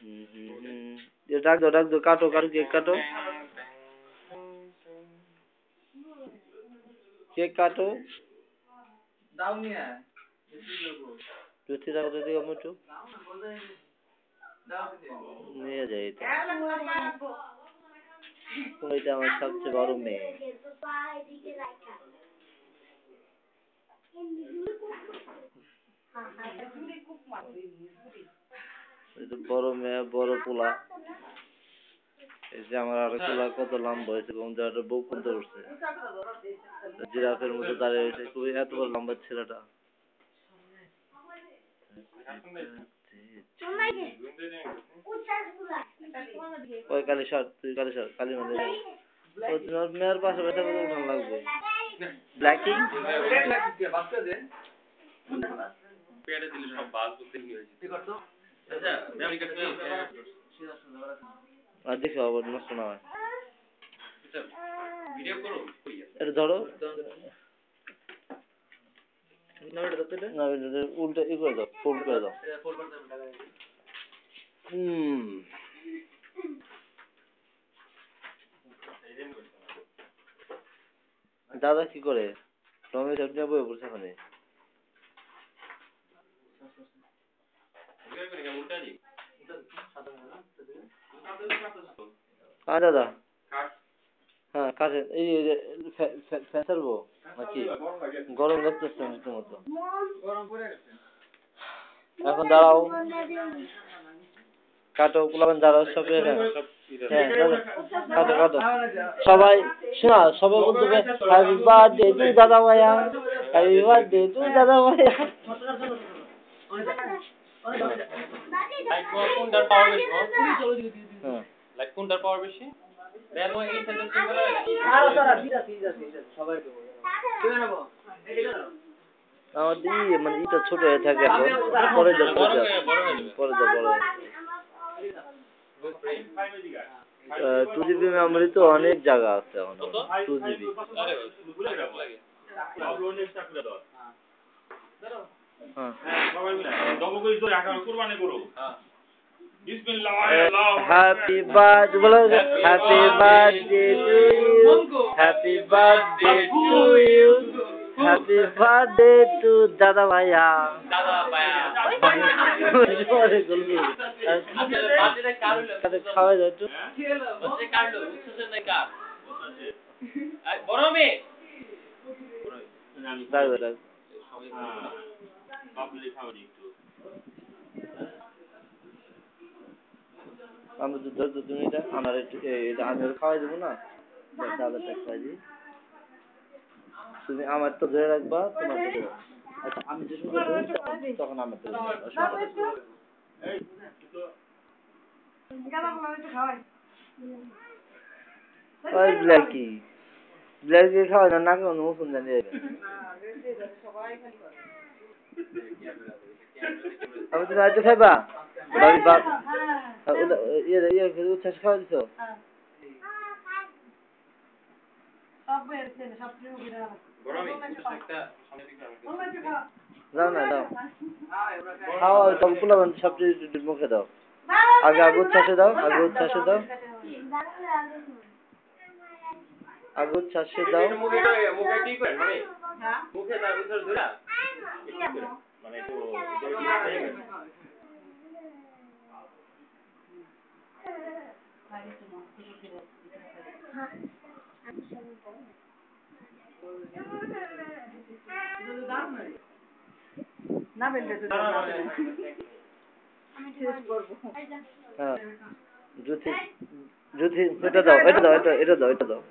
ये डाक दो काटो केक काटो दाउनी है जुती दाओ दे दियो मुझे नहीं जाए कोई तो हमारे सबसे बड़ो में itu boro me boro পোলা এই যে আমার আর পোলা কত লম্বা হয়েছে কোন জায়গাটা বউ কোন ধরছে জিরাফের মতো দাঁড়িয়ে আছে খুবই এত বড় লম্বা ছেলেটা ওই কালি শট তুই কালি মানে ও তোমার মেয়ের পাশে বসে কত উঠান লাগবে ব্ল্যাকিং বাচ্চা দে পেড়ে দিলে সব বাস করতে কি হয়েছে ঠিক আছে আচ্ছা আমি কাছে আর দেখো আবার নষ্ট না হয় ভিডিও করো এটা ধরো না এটা তো না উল্টা ই করে দাও ফোল্ড করে দাও ফোল্ড করতে হবে দাদা কি করে টমেটো চাটনি বয়ে পড়ছে ওখানে দাদা হ্যাঁ কাছে এই ফেসারবো নাকি গরম লাগতেছে মতো গরম পড়ে গেছে এখন দাঁড়াও কাটো পোলাবেন দাঁড়াও সব কাটো সবাই শোনা সবাই বলতে হ্যাপি বার্থডে টু দাদা ভাইয়া হ্যাপি বার্থডে টু দাদা ভাইয়া কোনটার পাওয়ার বেশি লাইক কোনটার পাওয়ার বেশি দেন ওই এই সেন্টেন্স গুলো সারা দিদা সবাই দেবো কি নেব এটা দাও আমার দি মানে এটা ছোট হয়ে থাকে এখন পরে যা পরে যা 2GB মেমরি তো অনেক জায়গা আছে এখন 2GB আরে লাগে হ্যাঁ সবাই মিলে দম করে তো এখন কুরবানি করো হ্যাঁ বিসমিল্লাহ হ্যাপি বার্থডে বলো happy birthday to you happy birthday to you happy birthday to দাদা ভাইয়া জোরে বলবি আপনাদের বার্থডে কার হলো খাওয়া যায় একটু হচ্ছে কার হলো উৎসবের নাই কার বড় মেয়ে দাদা পাবলিক খাওয়া একটু আমি তো ধরতো তুমি এটা আমার এটা আমি খাওয়াই দেবো না দাদাটা খাওয়াই দিই তুমি আমার তো ধরে রাখবা তোমার তো আচ্ছা আমি যে সময় তখন আমার তো ব্ল্যাকি খাওয়াই না কেন নতুন জানি আমি তুমি আজ খাইবা উচ্ছ্বাস খাওয়া দিছো দাও না দাও খাওয়া তখন পোলাবেন সবচেয়ে মুখে দাও আগে উচ্ছ্বাসে দাও উচ্ছ্বাসে দাও মুখে ঠিক করে মানে মুখে তার ভিতর ধরা মানে তো না বেলতে তো আমি টেস্ট করব হ্যাঁ জুথি এটা দাও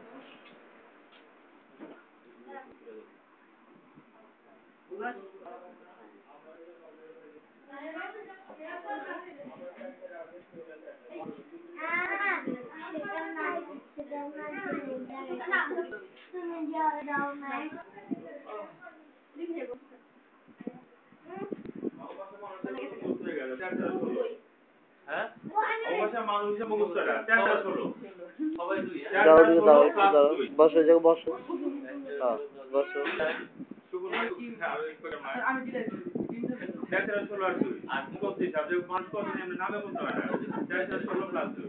হ্যাঁ অবশ্যই মানুষের মুখস্থটা টেন্ডার হলো সবাই দুই দাও বসো জায়গা বসো হ্যাঁ বসো শুভ আমি দিলে ন্যাচারাল 16 আর 2 আর মুখস্থ হিসাব যে মানুষ কত এমনি নামে বলতে হয় না ন্যাচারাল 16 প্লাস 2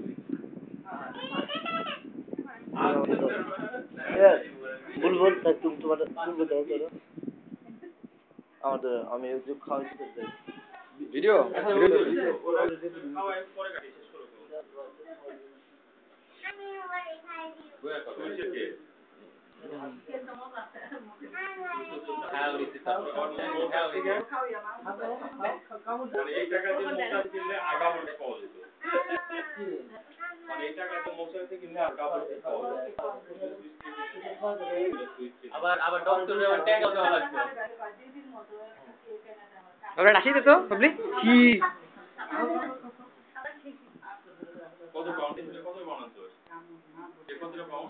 বুলবুল তুমি তোমার বুলবুল দাও করো আমাদের আমি একটু খাওয়াই দিতে চাই ভিডিও ওরা খাওয়াই পরে কাটি শেষ করো বয়া কত হইছে কে মানে এই টাকা দিয়ে মোটা কিনলে আগামনে পাওয়া যেত মানে এই টাকা দিয়ে মোটা কিনলে আগামনে পাওয়া যেত আবার ডক্টরের ট্যাগ দেওয়া লাগবে আমরা রাশি দে তো বাবলি কি কত পাউন্ড দিলে কত পাউন্ড আছে এ কত পাউন্ড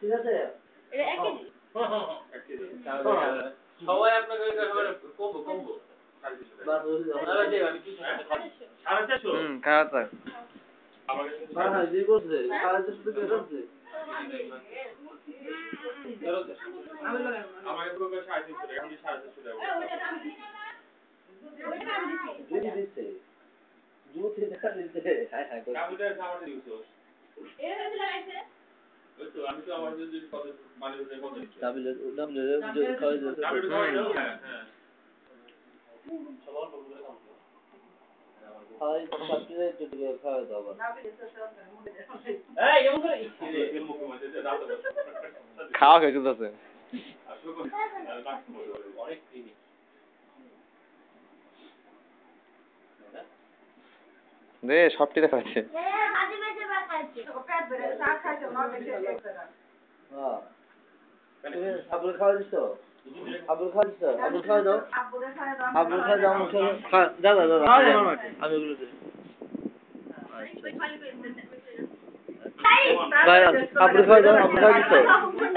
ঠিক আছে এটা 1 কেজি সবাই আপনাকে কম্বো আরে দে আমি কিছু সাড়ে 400 খাওয়া থাক আমার কাছে হ্যাঁ জি করছে সারা দেশ থেকে বেরোচ্ছে আমার কাছে 350 টাকা আমি 450 টাকা যদি দিচ্ছে যদি টাকা দিচ্ছে হ্যাঁ হ্যাঁ কামুটা আমাদের দিছো এর হতে লাগাইছে ওই তো আমি তো আমার যদি কত মানে কত দিচ্ছি তাহলে ওটা যদি খাওয়াই দিচ্ছে আমি তো হ্যাঁ হ্যাঁ খাওয়াই সাথে একটু খাওয়াই দাও আবার এই এমন করে এর মুখে মধ্যে দাঁত খাওয়া খাইতে আছে আসলে অনেক ক্লিনিক দে সবটি দেখাচ্ছে আজি মেজে বাকাইছে পেট ভরে চা খাইছে না দেখে হ্যাঁ তুমি আবুল খাওয়া দিছো আবুল খাওয়া দিছো আবুল খাওয়া দাও আবুল খাওয়া দাও মুখে দাদা দাদা আমি ওগুলো দিই ভাই আবুল খাওয়া দাও আবুল খাওয়া দিছো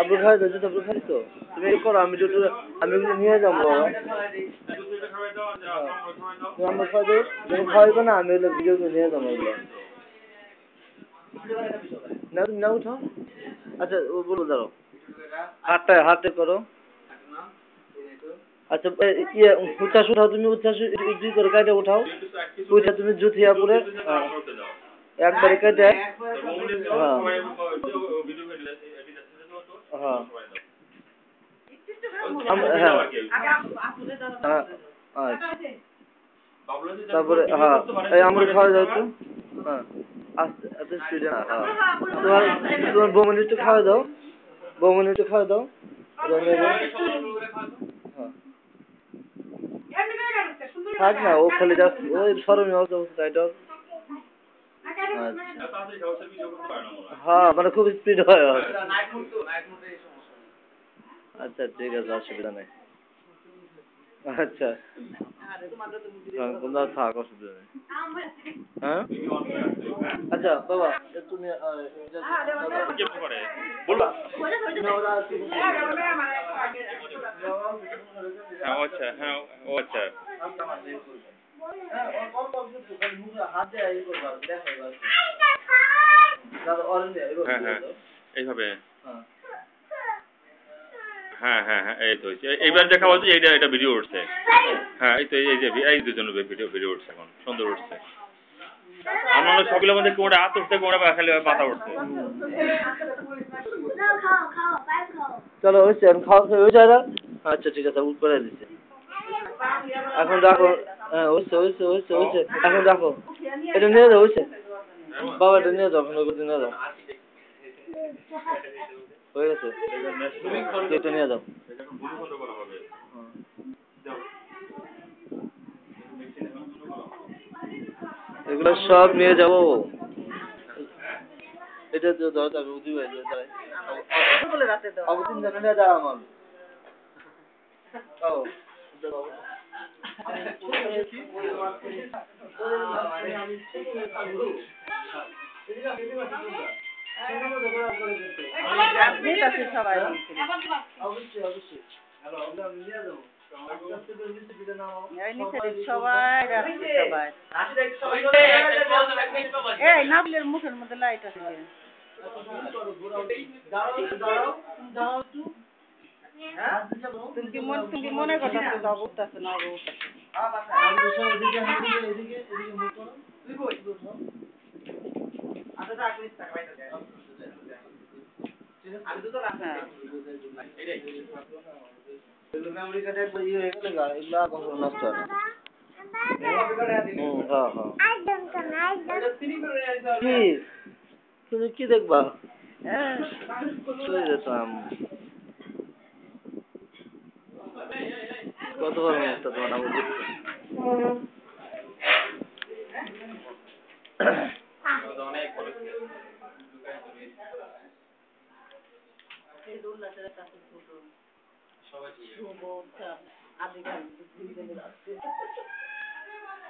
আবুল খাওয়া দাও আবুল খাওয়া দিছো তুমি এই করো আমি একটু আমি ওগুলো নিয়ে যাবো বাবা তুমি আমার খাওয়া দাও যখন খাওয়াইবো না আমি ওগুলো ভিডিও করে নিয়ে যাবো ওগুলো না তুমি না উঠাও আচ্ছা ও বলো দাঁড়াও হাতে করো আচ্ছা ইয়ে উচ্ছ্বাস উঠাও তুমি উচ্ছ্বাস দুই করে কাটে উঠাও ওইটা তুমি জুথিয়া পরে একবারে কেটে হ্যাঁ তারপরে হ্যাঁ এই আমরা খাওয়া যাও তো হ্যাঁ আস্তে আস্তে স্টুডেন্ট হ্যাঁ তোমার বৌমনি একটু খাওয়া দাও বৌমনি একটু খাওয়া দাও থাক না ও খালি জাস্ট ওই সরমি অবস্থা এটা হ্যাঁ মানে খুব স্পিড হয় আচ্ছা ঠিক আছে অসুবিধা নেই আচ্ছা তোমরা থাক অসুবিধা নেই হ্যাঁ আচ্ছা বাবা তুমি বলবা হ্যাঁ আচ্ছা হ্যাঁ ও আচ্ছা হ্যাঁ হ্যাঁ এইভাবে হ্যাঁ হ্যাঁ হ্যাঁ এই তো এইবার দেখা বলছে এটা ভিডিও উঠছে হ্যাঁ এই তো এই যে এই দুজন ভিডিও উঠছে এখন সুন্দর উঠছে আমার সবগুলোর মধ্যে কোনটা হাত উঠছে কোনটা খালি মাথা উঠছে চলো হয়েছে খাওয়া হয়ে যায় না আচ্ছা ঠিক আছে উপরে দিচ্ছে এখন রাখো হ্যাঁ হয়েছে এখন রাখো এটা নিয়ে যাও হয়েছে বাবা এটা নিয়ে যাও এখন ওগুলো নিয়ে যাও হয়ে গেছে এটা নিয়ে যাও এগুলো সব নিয়ে যাবো এটা তো দাও আমি উদি ভাই দাঁড়াই অবদিন জানা নিয়ে দাঁড়া আমার ও এই নাবলের মুখের মধ্যে লাইট আছে তুমি কি মনে করতেছো যাও উঠতেছে না আগে উঠতেছে মেমোরি কার্ডে একবার ইয়ে হয়ে গেলে এগুলো আর কখনো নষ্ট হয় না। কি তুমি কি দেখবা? চলে যেতাম। কতবার মুখটা তোমার আমার দেখতে। অনেক বড় সবাই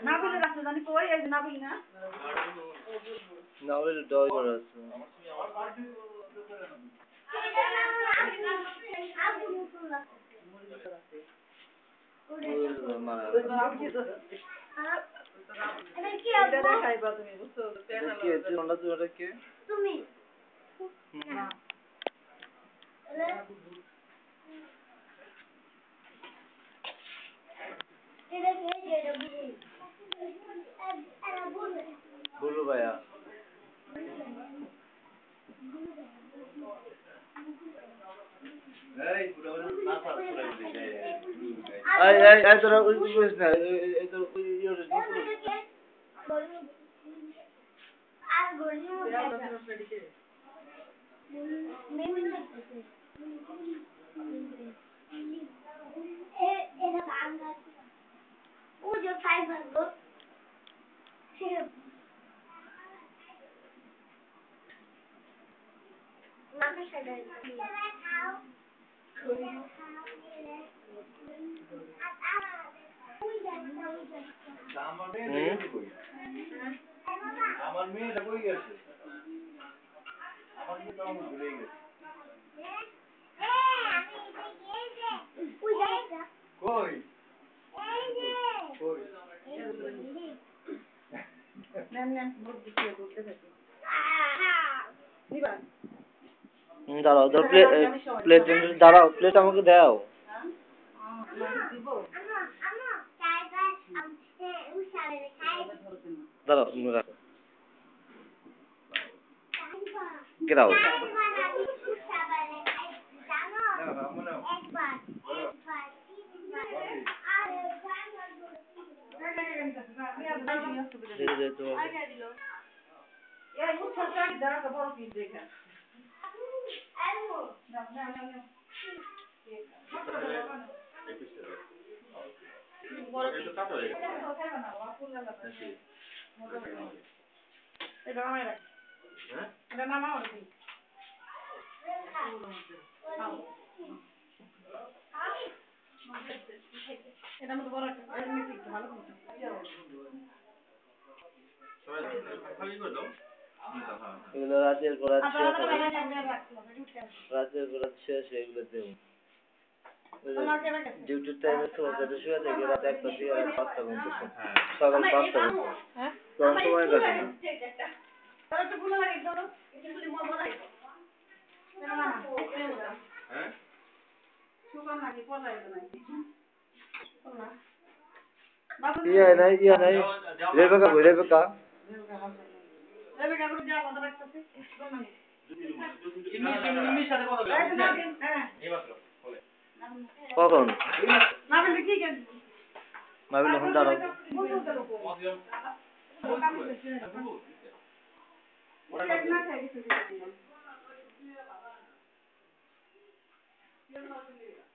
নাবিলের রাস্তা জানি কই এই যে নাবিল না না ওই ডয় করে আছে। তুমি বুলু ভাইয়া এই তোরা ওই করিস না এই তোর ওই আর গড়ি এটা বাংলা ও যে ফাইবার গো সে নামে সাইডে খাও আমার মেয়েটা কই গেছে? আমার মেয়ে তো আমার ভুলে গেছে। কই? কই? দাঁড়াও প্লেট দাঁড়াও প্লেট আমাকে দাও দাঁড়াও রাখো get out এগুলো রাতের পর রাত শেষ এগুলো দেব ডিউটির টাইমে তো যাতে শুয়ে থাকি রাত 1টা থেকে রাত 5টা পর্যন্ত সকাল 5টা পর্যন্ত তখন সময় কাটে না ইয়া নাই রেবেকা কই রেবেকা কখন নাবিল এখন দাঁড়াও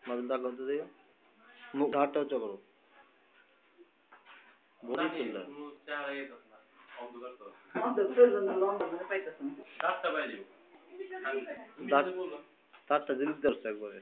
নাবিল দাঁড়াও তো দেখো মুখ ঘাটটা উঁচু করো বডি তুললা দাঁতটা দিলি ধরছে একবারে